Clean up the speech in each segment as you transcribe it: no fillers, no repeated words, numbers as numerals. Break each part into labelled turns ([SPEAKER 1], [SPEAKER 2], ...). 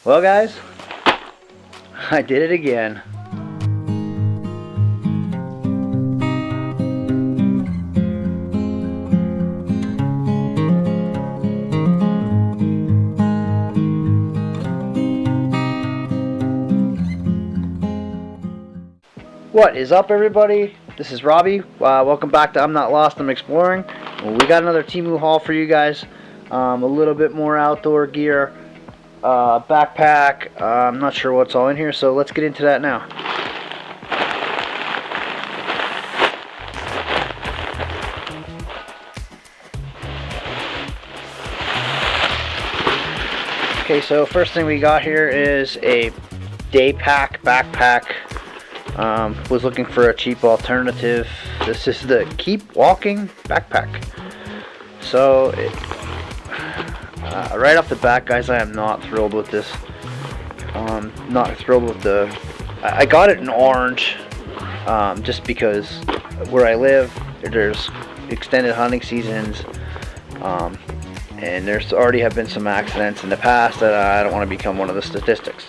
[SPEAKER 1] Well, guys, I did it again. What is up, everybody? This is Robbie. Welcome back to I'm Not Lost, I'm Exploring. Well, we got another Temu haul for you guys. A little bit more outdoor gear, backpack. I'm not sure what's all in here, so let's get into that now. Okay, so first thing we got here is a day pack backpack. Was looking for a cheap alternative. This is the Keep Walking backpack. So, right off the bat, guys, I am not thrilled with this. Not thrilled with the. I got it in orange, just because where I live, there's extended hunting seasons, and there's already have been some accidents in the past that I don't want to become one of the statistics.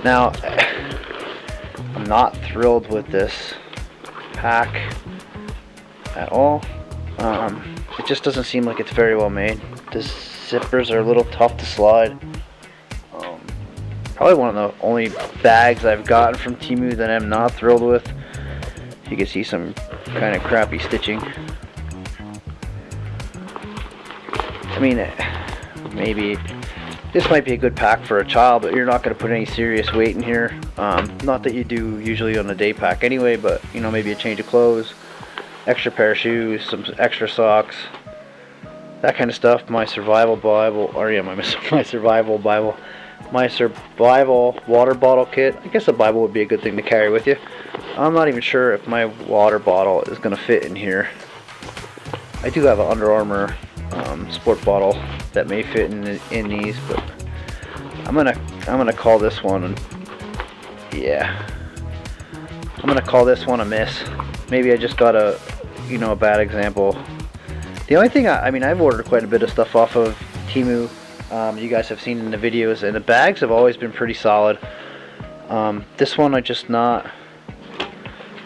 [SPEAKER 1] Now, I'm not thrilled with this pack at all. It just doesn't seem like it's very well made. The zippers are a little tough to slide. Probably one of the only bags I've gotten from Temu that I'm not thrilled with. You can see some kind of crappy stitching. I mean, maybe this might be a good pack for a child, but you're not going to put any serious weight in here. Not that you do usually on a day pack anyway, but you know, maybe a change of clothes, extra pair of shoes, some extra socks, that kind of stuff. My survival Bible, or yeah, my survival Bible, my survival water bottle kit. I guess a Bible would be a good thing to carry with you. I'm not even sure if my water bottle is going to fit in here. I do have an Under Armour sport bottle that may fit in these, but I'm gonna call this one, yeah, I'm gonna call this one a miss. Maybe I just got a bad example. The only thing I mean, I've ordered quite a bit of stuff off of Temu. You guys have seen in the videos, and the bags have always been pretty solid. This one I just not,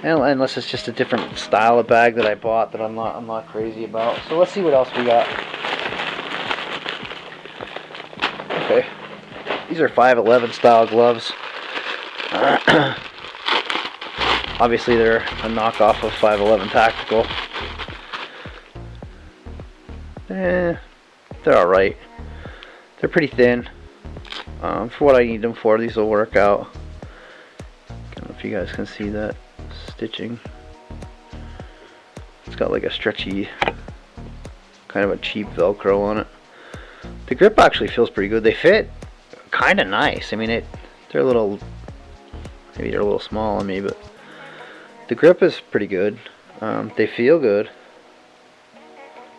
[SPEAKER 1] unless it's just a different style of bag that I bought that I'm not crazy about. So let's see what else we got. Okay, these are 511 style gloves. Obviously they're a knockoff of 511 Tactical. They're alright. They're pretty thin. For what I need them for, these will work out. I don't know if you guys can see that stitching. It's got like a stretchy, kind of a cheap Velcro on it. The grip actually feels pretty good. They fit kind of nice. I mean, they're a little, maybe they're a little small on me, but the grip is pretty good. They feel good.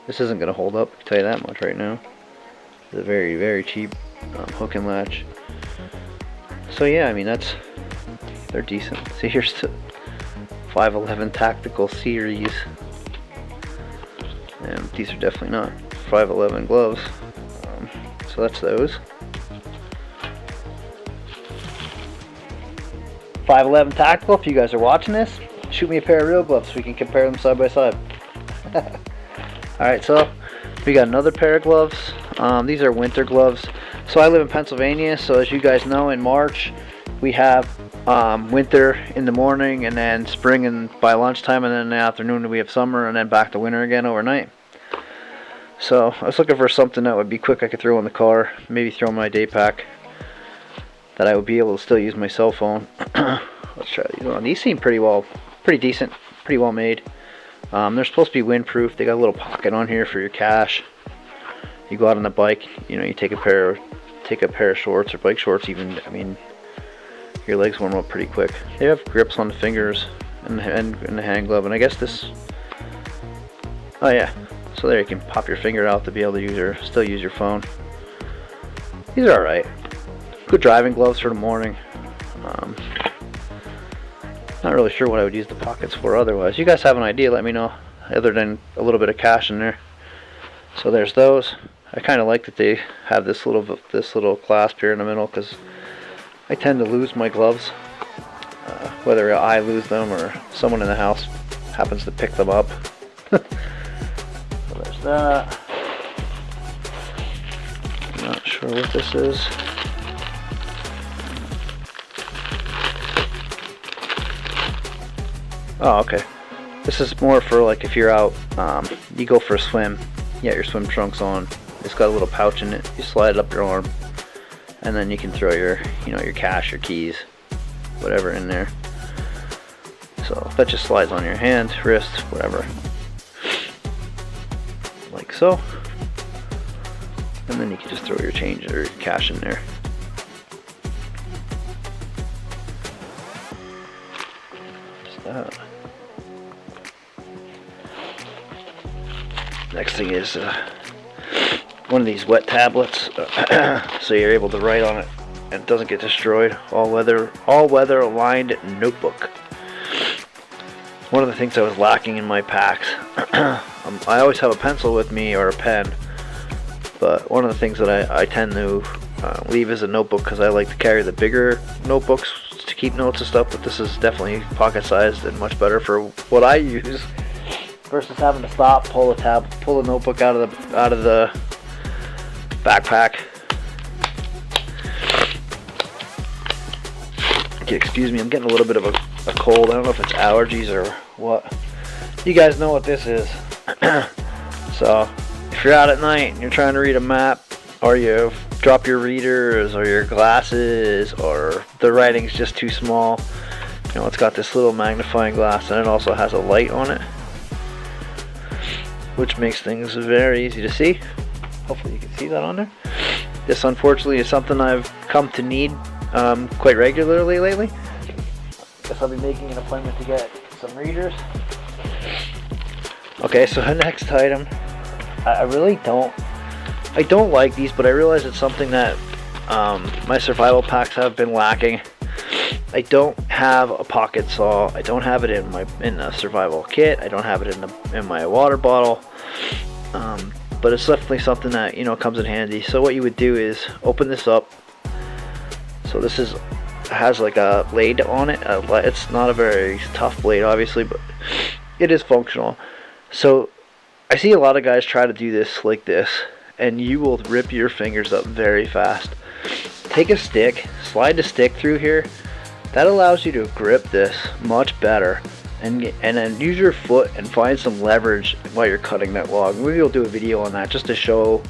[SPEAKER 1] This isn't going to hold up, I can tell you that much right now. It's a very, very cheap hook and latch. So yeah, I mean, they're decent. See, here's the 511 Tactical series. And these are definitely not 511 gloves. So that's those. 511 Tactical, if you guys are watching this, shoot me a pair of real gloves so we can compare them side by side. Alright, so we got another pair of gloves. These are winter gloves. So I live in Pennsylvania, so as you guys know, in March we have winter in the morning, and then spring and by lunchtime, and then in the afternoon we have summer, and then back to winter again overnight. So I was looking for something that would be quick, I could throw in the car, maybe throw in my day pack, that I would be able to still use my cell phone. Let's try these on. These seem pretty decent, pretty well made. They're supposed to be windproof. They got a little pocket on here for your cash. You go out on the bike, you take a pair of shorts or bike shorts even. I mean, your legs warm up pretty quick. They have grips on the fingers and the hand glove, and I guess this. Oh yeah, so there you can pop your finger out to be able to still use your phone. These are alright. Good driving gloves for the morning. Not really sure what I would use the pockets for otherwise. You guys have an idea, let me know, other than a little bit of cash in there. So there's those. I kind of like that they have this little clasp here in the middle, because I tend to lose my gloves, whether I lose them or someone in the house happens to pick them up. So there's that. I'm not sure what this is. Oh, okay. This is more for like if you're out, you go for a swim, you got your swim trunks on. It's got a little pouch in it. You slide it up your arm, and then you can throw your, your cash, your keys, whatever in there. So that just slides on your hand, wrist, whatever, like so. And then you can just throw your change or your cash in there. Just that. Next thing is one of these wet tablets, so you're able to write on it and it doesn't get destroyed. All weather aligned notebook. One of the things I was lacking in my packs, I always have a pencil with me or a pen, but one of the things that I tend to leave is a notebook, because I like to carry the bigger notebooks to keep notes and stuff, but this is definitely pocket sized and much better for what I use versus having to stop, pull the notebook out of the backpack. Okay, excuse me, I'm getting a little bit of a cold. I don't know if it's allergies or what. You guys know what this is. So if you're out at night and you're trying to read a map, or you drop your readers or your glasses, or the writing's just too small, it's got this little magnifying glass, and it also has a light on it, which makes things very easy to see. Hopefully you can see that on there. This unfortunately is something I've come to need quite regularly lately. Guess I'll be making an appointment to get some readers. Okay, so the next item, I don't like these, but I realize it's something that my survival packs have been lacking. I don't have a pocket saw. I don't have it in the survival kit. I don't have it in my water bottle. But it's definitely something that comes in handy. So what you would do is open this up. So this has like a blade on it. It's not a very tough blade, obviously, but it is functional. So I see a lot of guys try to do this like this, and you will rip your fingers up very fast. Take a stick, slide the stick through here. That allows you to grip this much better, and then use your foot and find some leverage while you're cutting that log. Maybe we'll do a video on that just to show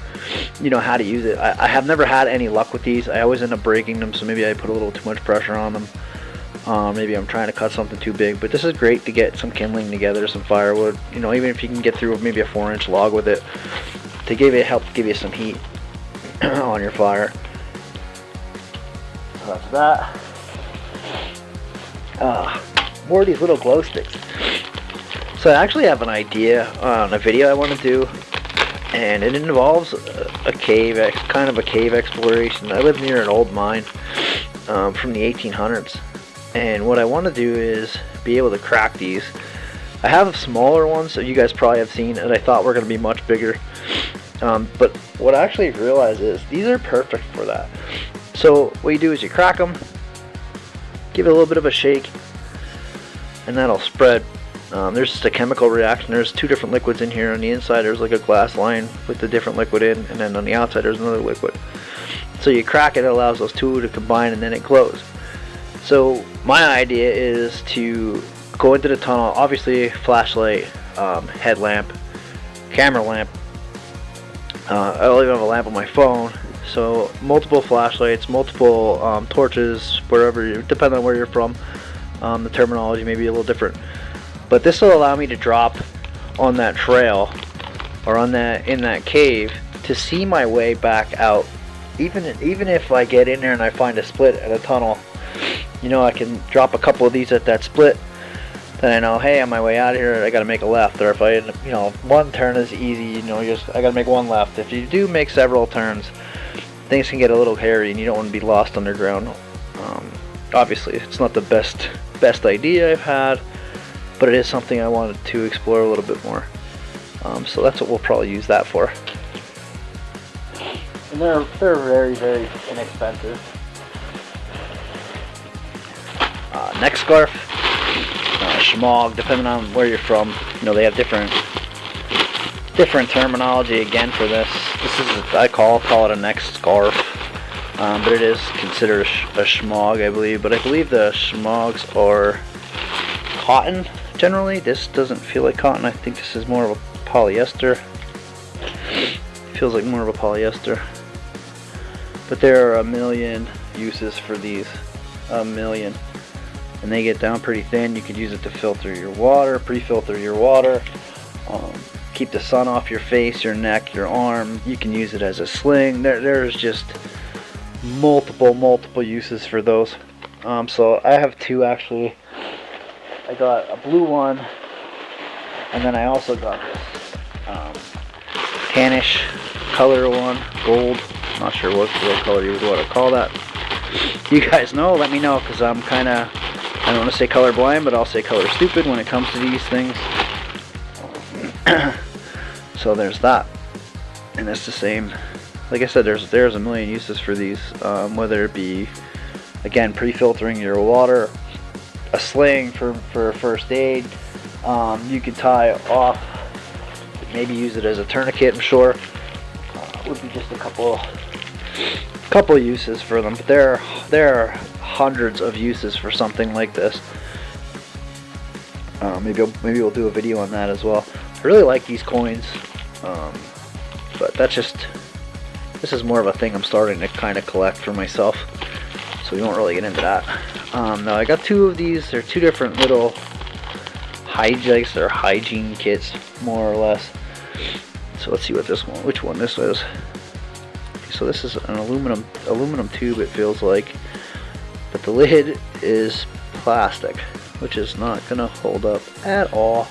[SPEAKER 1] how to use it. I have never had any luck with these. I always end up breaking them, so maybe I put a little too much pressure on them. Maybe I'm trying to cut something too big, but this is great to get some kindling together, some firewood, even if you can get through maybe a 4-inch log with it, to help give you some heat on your fire. So that's that. More of these little glow sticks. So I actually have an idea on a video I want to do, and it involves a cave, kind of a cave exploration. I live near an old mine from the 1800s, and what I want to do is be able to crack these. I have smaller ones that you guys probably have seen, and I thought were going to be much bigger, but what I actually realized is these are perfect for that. So what you do is you crack them, give it a little bit of a shake, and that'll spread. There's just a chemical reaction. There's 2 different liquids in here. On the inside there's like a glass line with the different liquid in, and then on the outside there's another liquid. So you crack it, it allows those 2 to combine, and then it glows. So my idea is to go into the tunnel, obviously flashlight, headlamp, camera lamp. I'll even have a lamp on my phone. So multiple flashlights, multiple torches, depending on where you're from. The terminology may be a little different, but this will allow me to drop on that trail or in that cave to see my way back out. Even if I get in there and I find a split at a tunnel, I can drop a couple of these at that split. Then I know, hey, on my way out of here, I got to make a left. Or if I, one turn is easy. I got to make one left. If you do make several turns, things can get a little hairy, and you don't want to be lost underground. Obviously, it's not the best idea I've had, but it is something I wanted to explore a little bit more. So that's what we'll probably use that for. they're very, very inexpensive. Neck scarf, shmog, depending on where you're from. You know, they have different terminology again for this. This is, I call it a neck scarf, but it is considered a shmog, I believe. But I believe the shmogs are cotton generally. This doesn't feel like cotton. I think this is more of a polyester. Feels like more of a polyester. But there are a million uses for these, a million. And they get down pretty thin. You could use it to filter your water, pre-filter your water, keep the sun off your face, your neck, your arm. You can use it as a sling. There's just multiple uses for those. So I have two actually. I got a blue one, and then I also got this tannish color one, gold. Not sure what color you would want to call that. You guys know, let me know, because I'm kind of, I don't want to say colorblind, but I'll say color stupid when it comes to these things. So there's that, and it's the same. Like I said, there's a million uses for these, whether it be, again, pre-filtering your water, a sling for first aid. You could tie off, maybe use it as a tourniquet, I'm sure. Would be just a couple uses for them, but there are hundreds of uses for something like this. Maybe we'll do a video on that as well. I really like these coins, but this is more of a thing I'm starting to kind of collect for myself, so we won't really get into that. Now I got two of these. They're two different little hygiene kits, more or less. So let's see which one this is. So this is an aluminum tube, it feels like, but the lid is plastic, which is not gonna hold up at all.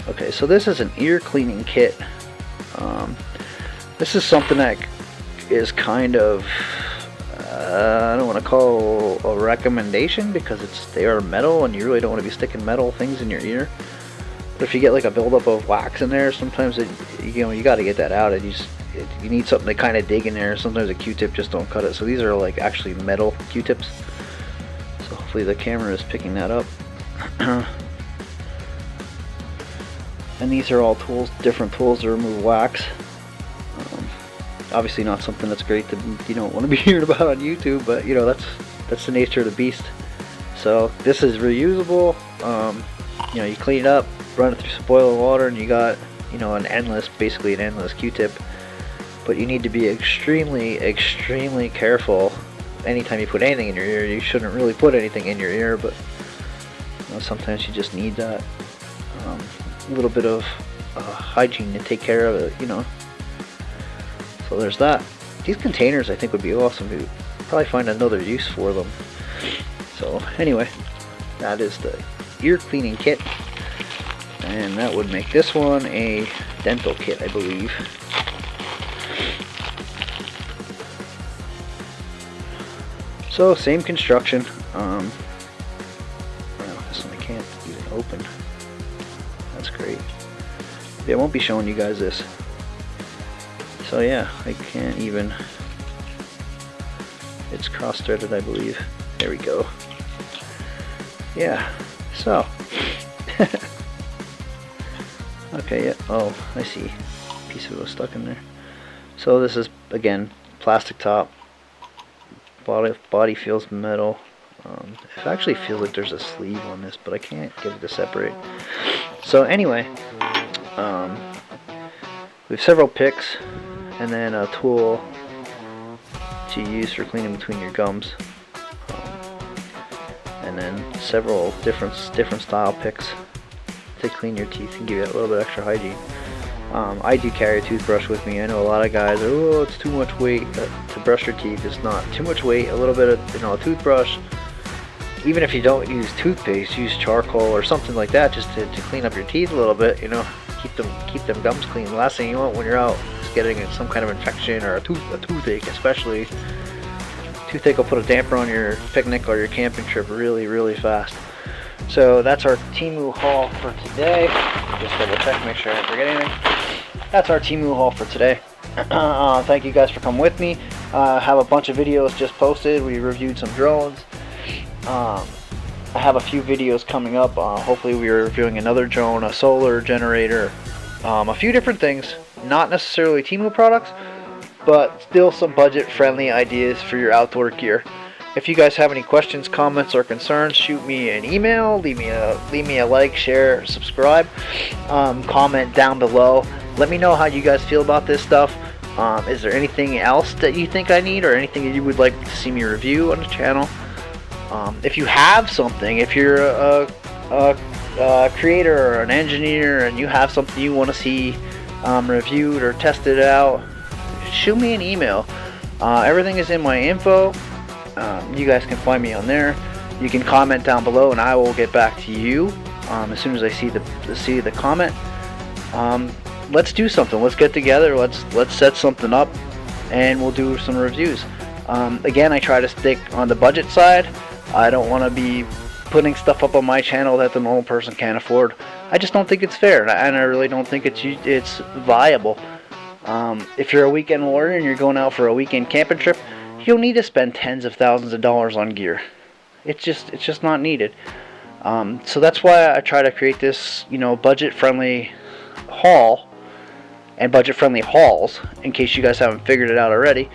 [SPEAKER 1] Okay, so this is an ear cleaning kit. This is something that is kind of, I don't want to call a recommendation, because they are metal and you really don't want to be sticking metal things in your ear. But if you get like a buildup of wax in there, sometimes you got to get that out, and you need something to kind of dig in there. Sometimes a Q-tip just don't cut it. So these are like actually metal Q-tips. So hopefully the camera is picking that up. And these are all tools, different tools to remove wax. Obviously not something that's great that you don't want to be hearing about on YouTube, but you know, that's the nature of the beast. So this is reusable. You know, you clean it up, run it through some boiling water, and you got, you know, basically an endless Q-tip. But you need to be extremely careful anytime you put anything in your ear. You shouldn't really put anything in your ear, but you know, sometimes you just need that little bit of hygiene to take care of it, you know. So there's that. These containers I think would be awesome. We'd probably find another use for them. So anyway, that is the ear cleaning kit, and that would make this one a dental kit, I believe. So same construction. Well, this one I can't even open. That's great. Yeah, I won't be showing you guys this. So yeah, I can't even. It's cross-threaded, I believe. There we go. Yeah. So. Okay. Yeah. Oh, I see. A piece of it was stuck in there. So this is, again, plastic top. Body feels metal. It actually feels like there's a sleeve on this, but I can't get it to separate. So anyway, we have several picks, and then a tool to use for cleaning between your gums, and then several different style picks to clean your teeth and give you a little bit extra hygiene. I do carry a toothbrush with me. I know a lot of guys are, oh, it's too much weight to brush your teeth. It's not too much weight. A little bit of, you know, a toothbrush. Even if you don't use toothpaste, use charcoal or something like that, just to clean up your teeth a little bit. You know, keep them gums clean. The last thing you want when you're out is getting some kind of infection or a toothache, especially. Toothache will put a damper on your picnic or your camping trip really fast. So that's our Temu haul for today. Just double check, make sure I didn't forget anything. That's our Temu haul for today. Thank you guys for coming with me. Have a bunch of videos just posted. We reviewed some drones. I have a few videos coming up. Hopefully we are reviewing another drone, a solar generator, a few different things. Not necessarily Temu products, but still some budget friendly ideas for your outdoor gear. If you guys have any questions, comments, or concerns, shoot me an email, leave me a like, share, subscribe, comment down below. Let me know how you guys feel about this stuff. Is there anything else that you think I need, or anything that you would like to see me review on the channel? If you have something, if you're a creator or an engineer and you have something you want to see reviewed or tested out, shoot me an email. Everything is in my info. You guys can find me on there. You can comment down below and I will get back to you as soon as I see the comment. Let's do something. Let's get together. Let's set something up and we'll do some reviews. Again, I try to stick on the budget side. I don't want to be putting stuff up on my channel that the normal person can't afford. I just don't think it's fair, and I really don't think it's viable. If you're a weekend warrior and you're going out for a weekend camping trip, you don't need to spend tens of thousands of dollars on gear. It's just not needed. So that's why I try to create this, budget-friendly haul and budget-friendly hauls, in case you guys haven't figured it out already,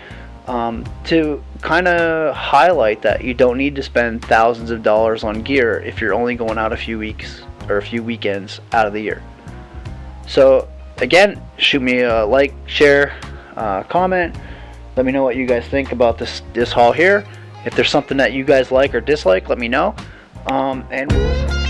[SPEAKER 1] to kind of highlight that you don't need to spend thousands of dollars on gear if you're only going out a few weeks or a few weekends out of the year. So again, shoot me a like, share, comment. Let me know what you guys think about this haul here. If there's something that you guys like or dislike, let me know. And we'll